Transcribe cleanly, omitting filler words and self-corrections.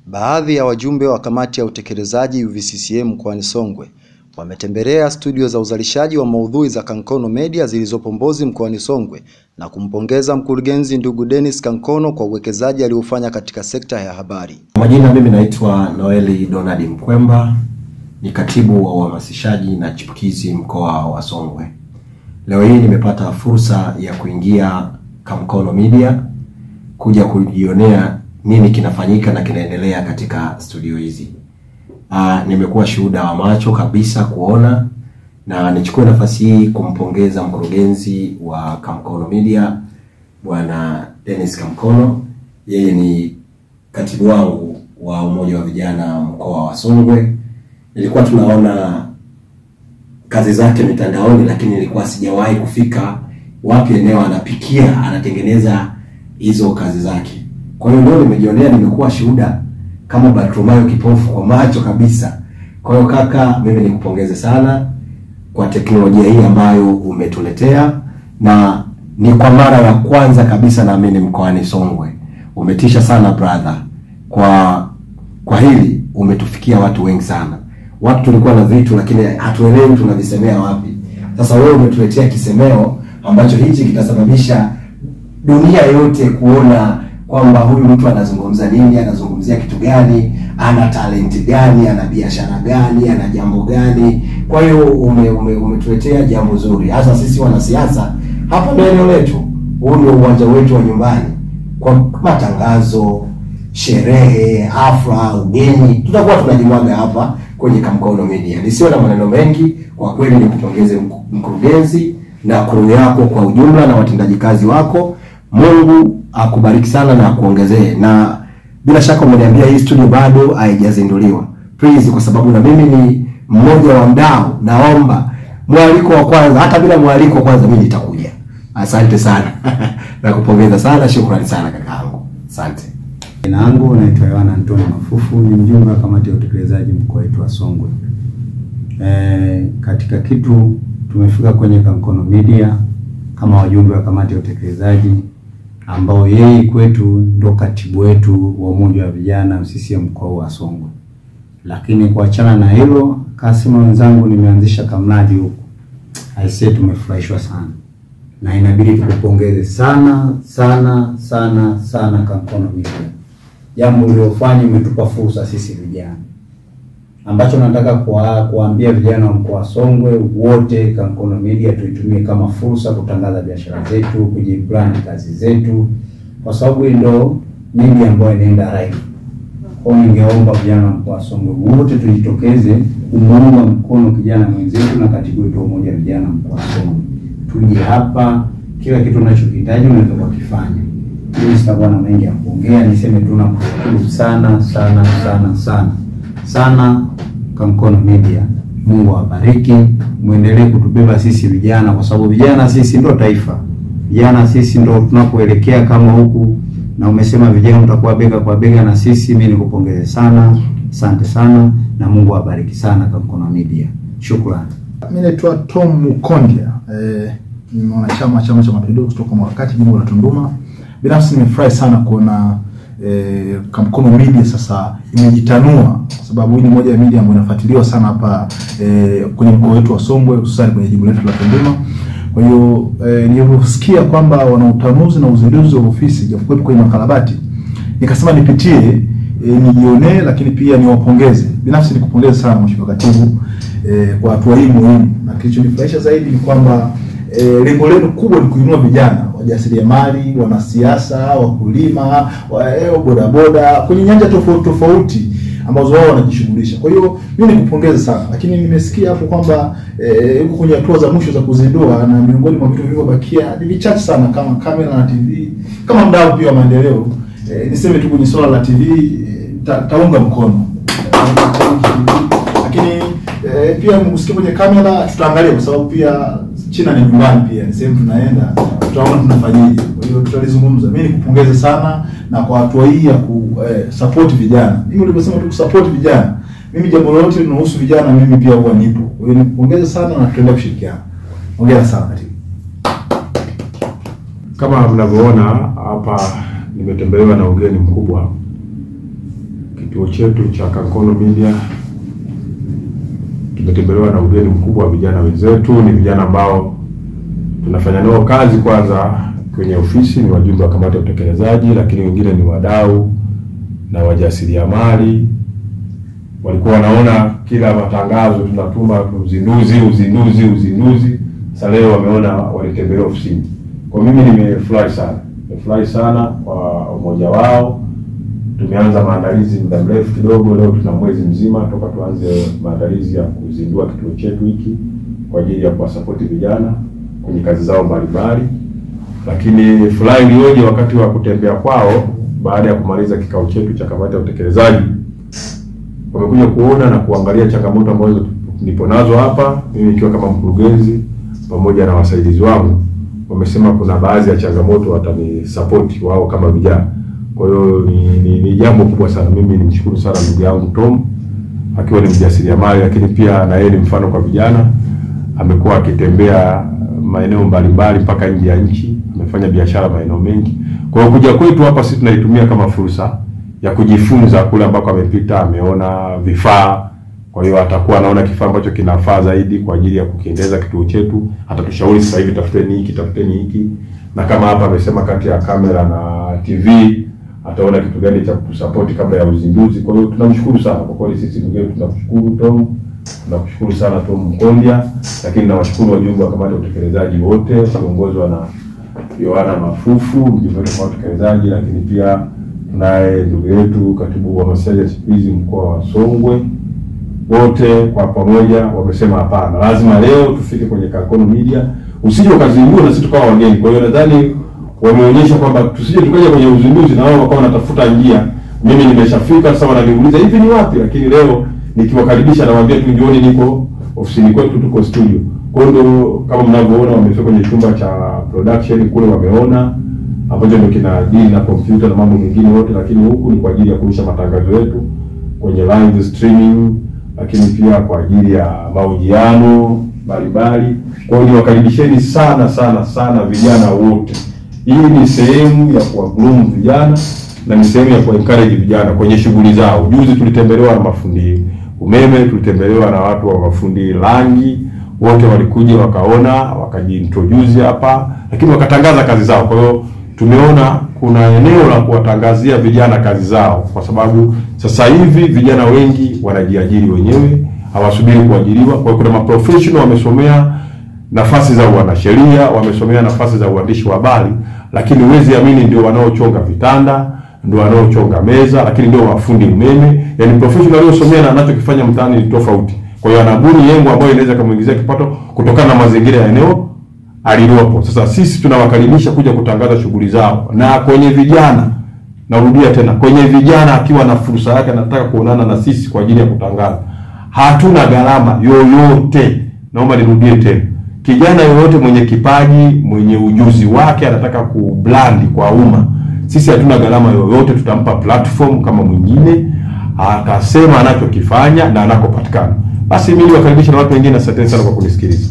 Baadhi ya wajumbe wa kamati ya utekelezaji UVCCM mkoani Songwe wametembelea studio za uzalishaji wa maudhui za Kankono Media zilizopo Mbozi mkoani Songwe na kumpongeza mkurugenzi ndugu Dennis Kankono kwa uwekezaji aliofanya katika sekta ya habari. Majina, mimi naitwa Noeli Donald Mkwemba, ni katibu wa uhamasishaji na chipukizi mkoa wa Songwe. Leo hii nimepata fursa ya kuingia Kankono Media kuja kujionea nini kinafanyika na kinaendelea katika studio hizi. Nimekuwa shuhuda wa macho kabisa kuona, na nichukue nafasi hii kumpongeza mkurugenzi wa Kankono Media Bwana Dennis Kankono. Yeye ni katibu wangu wa umoja wa vijana mkoa wa Songwe. Nilikuwa tunaona kazi zake mitandaoni, lakini nilikuwa sijawahi kufika wapi eneo anapikia, anatengeneza hizo kazi zake. Kwa hiyo leo nimejionea, nimekuwa shuhuda kama Bartimayo kipofu kwa macho kabisa. Kwa hiyo kaka, mimi nikupongeze sana kwa teknolojia hii ambayo umetuletea, na ni kwa mara ya kwanza kabisa naamini mkoani Songwe. Umetisha sana brother. Kwa hili umetufikia watu wengi sana. Watu tulikuwa na vitu lakini hatuelewi tunavisemea wapi. Sasa wewe umetuletea kisemeo ambacho hichi kitasababisha dunia yote kuona kwamba huyu mtu anazungumza nini, anazungumzia kitu gani, ana talent gani, ana biashara gani, ana jambo gani. Kwa hiyo umetuletea jambo zuri. Hasa sisi wanasiasa hapa ndio eneo letu. Huu ndio uwanja wetu wa nyumbani. Kwa matangazo, sherehe, hafla, ugeni, tutakuwa tunajimwaga hapa kwenye Kankono Media. Nisiwe na maneno mengi, kwa kweli nikupongeze mkurugenzi na crew yako kwa ujumla na watendaji kazi wako. Mungu akubariki sana na akuongezee. Na bila shaka umeniambia hii studio bado haijazinduliwa. Please, kwa sababu na mimi ni mmoja wa mdau, naomba mwaliko wa kwanza, hata bila mwaliko wa kwanza mimi nitakuja. Asante sana. Nakupongeza sana, shukrani sana kakaangu. Asante. Jina langu naitwa Yohana Antoni Mafufu, ni mjumbe wa kamati ya utekelezaji mkoa wetu wa Songwe. Katika kitu tumefika kwenye Kankono Media kama wajumbe wa kamati ya utekelezaji, ambao yeye kwetu ndo katibu wetu wa umoja wa vijana UVCCM mkoa wa Songwe. Lakini kuachana na hilo, kasema wenzangu, nimeanzisha kamradi huko. Aisee, tumefurahishwa sana. Na inabidi tukupongeze sana Kankono Media. Jambo uliofanya umetupa fursa sisi vijana. Ambacho nataka kuambia vijana wa mkoa wa Songwe wote, Kankono Media tuitumie kama fursa kutangaza biashara zetu, kujibrand kazi zetu, kwa sababu ndio media ambayo inaenda live. Kwa hiyo ningeomba vijana wa mkoa wa Songwe wote tujitokeze kumuunga mkono kijana mwenzetu na katibu wetu wa umoja wa vijana mkoa wa Songwe. Tuje hapa, kila kitu unachokihitaji unaweza kufanya. Mimi sitakuwa na mengi ya kuongea, niseme tunakushukuru sana Kankono Media. Mungu awabariki, muendelee kutubeba sisi vijana, kwa sababu vijana sisi ndo taifa. Vijana sisi ndo tunakoelekea kama huku, na umesema vijana mtakuwa bega kwa bega na sisi. Mimi nikupongeze sana, asante sana, na Mungu awabariki sana Kankono Media. Shukrani. Mimi naitwa Tom Mukondia, ni mwanachama Chama cha Mapinduzi kutoka Mwakati, jimbo la Tunduma. Binafsi nimefurahi sana kuona Kankono Media sasa imejitanua, kwa sababu hii ni moja ya media ambayo inafuatiliwa sana hapa kwenye mkoa wetu wa Songwe, hususan kwenye jimbo letu la Tunduma. Kwa hiyo niliposikia kwamba wana utanuzi na uzinduzi wa ofisi japokuwa kwenye makarabati, nikasema nipitie nijione, lakini pia niwapongeze. Binafsi nikupongeze sana mheshimiwa katibu kwa hatua hii muhimu, na kilichonifurahisha zaidi ni kwamba lengo lenu kubwa ni kuinua vijana, wajasiriamali, wanasiasa, wakulima, bodaboda kwenye nyanja tofauti ambazo wao wanajishughulisha. Kwa hiyo mimi nikupongeze sana, lakini nimesikia hapo kwamba yuko kwenye hatua za mwisho za kuzindua, na miongoni mwa vitu vilivyobakia ni vichache sana kama kamera na TV. Kama mdau pia wa maendeleo, niseme tu kwenye swala la TV taunga mkono. Lakini pia msikie kwenye kamera tutaangalia, kwa sababu pia China ni nyumbani, pia ni sehemu tunaenda, tutaona tunafanyaje. Kwa hiyo tutalizungumza. Mimi nikupongeze sana na kwa hatua hii ya support vijana. Mimi niliposema tu support vijana, mimi jambo lolote linalohusu vijana mimi pia huwa nipo. Kwa hiyo nikupongeze sana na tutaendelea kushirikiana. Hongera sana katibu. Kama mnavyoona hapa, nimetembelewa na ugeni mkubwa. Kituo chetu cha Kankono Media kimetembelewa na ugeni mkubwa wa vijana wenzetu. Ni vijana ambao tunafanya nao kazi kwanza kwenye ofisi, ni wajumbe wa kamati ya utekelezaji, lakini wengine ni wadau na wajasiriamali. Walikuwa wanaona kila matangazo tunatuma uzinduzi. Sasa leo wameona walitembelea ofisini. Kwa mimi nimefurahi sana kwa umoja wao. Tumeanza maandalizi muda mrefu kidogo, leo tuna mwezi mzima toka tuanze maandalizi ya kuzindua kituo chetu hiki kwa ajili ya kuwasapoti vijana kwenye kazi zao mbalimbali. Lakini furaha iliyoje wakati wa kutembea kwao baada ya kumaliza kikao chetu cha kamati ya utekelezaji. Wamekuja kuona na kuangalia changamoto ambazo nipo nazo hapa, mimi nikiwa kama mkurugenzi pamoja na wasaidizi wangu. Wamesema kuna baadhi ya changamoto watanisupport wao kama vijana. Kwa hiyo ni jambo kubwa sana. Mimi nimshukuru sana ndugu yangu Tom, akiwa ni mjasiriamali lakini pia na yeye ni mfano kwa vijana. Amekuwa akitembea maeneo mbalimbali mpaka nje ya nchi, amefanya biashara maeneo mengi. Kwa hiyo kuja kwetu hapa sisi tunaitumia kama fursa ya kujifunza kule ambako amepita, ameona vifaa. Kwa hiyo atakuwa anaona kifaa ambacho kinafaa zaidi kwa ajili ya kukiendeleza kituo chetu. Atatushauri sasa hivi tafuteni hiki. Na kama hapa amesema kati ya kamera na TV ataona kitu gani cha kutusupport kabla ya uzinduzi. Kwa hiyo tunamshukuru sana kwa kweli. Sisi ndugu yetu tunakushukuru Tom. Tunakushukuru sana Tom Mkondia, lakini nawashukuru wajumbe wa kamati ya utekelezaji wote wakiongozwa na Yohana Mafufu, mjumbe wa kamati ya utekelezaji, lakini pia tunaye ndugu yetu katibu wa masuala ya chipukizi mkoa wa Songwe. Wote kwa pamoja wamesema hapana, lazima leo tufike kwenye Kankono Media, usije ukazindua na sisi tukawa wageni. Kwa hiyo nadhani wameonyesha kwamba tusije tukaja kwenye uzinduzi na wao wakawa wanatafuta njia. Mimi nimeshafika sasa, wananiuliza hivi ni wapi, lakini leo nikiwakaribisha nawaambia tu njooni, niko ofisini kwetu, tuko studio. Kwa hiyo kama mnavyoona wamefika kwenye chumba cha production kule, wameona ambacho ndio kina deal na computer na mambo mengine yote, lakini huku ni kwa ajili ya kurusha matangazo yetu kwenye live streaming, lakini pia kwa ajili ya mahojiano mbalimbali. Kwa hiyo niwakaribisheni sana vijana wote. Hii ni sehemu ya kuwagroom vijana na ni sehemu ya kuencourage vijana kwenye shughuli zao. Juzi tulitembelewa na mafundi umeme, tulitembelewa na watu wa mafundi rangi, wote walikuja wakaona, wakajiintroduce hapa, lakini wakatangaza kazi zao. Kwa hiyo tumeona kuna eneo la kuwatangazia vijana kazi zao, kwa sababu sasa hivi vijana wengi wanajiajiri wenyewe, hawasubiri kuajiriwa. Kwa hiyo kuna maprofessional wamesomea nafasi za wanasheria, wamesomea nafasi za uandishi wa habari, lakini huwezi amini ndio wanaochonga vitanda, ndio wanaochonga meza, lakini ndio wafundi umeme. Yaani professional aliyosomea na anachokifanya mtaani ni tofauti. Kwa hiyo anabuni yengo ambayo inaweza kumuingizia kipato kutokana na mazingira ya eneo alilopo. Sasa sisi tunawakaribisha kuja kutangaza shughuli zao. Na kwenye vijana, narudia tena, kwenye vijana akiwa na fursa yake anataka kuonana na sisi kwa ajili ya kutangaza, hatuna gharama yoyote. Naomba nirudie tena. Kijana yoyote mwenye kipaji, mwenye ujuzi wake anataka kublandi kwa umma, sisi hatuna gharama yoyote. Tutampa platform kama mwingine, atasema anachokifanya na anakopatikana. Basi mimi niwakaribisha na watu wengine. Asante sana kwa kunisikiliza.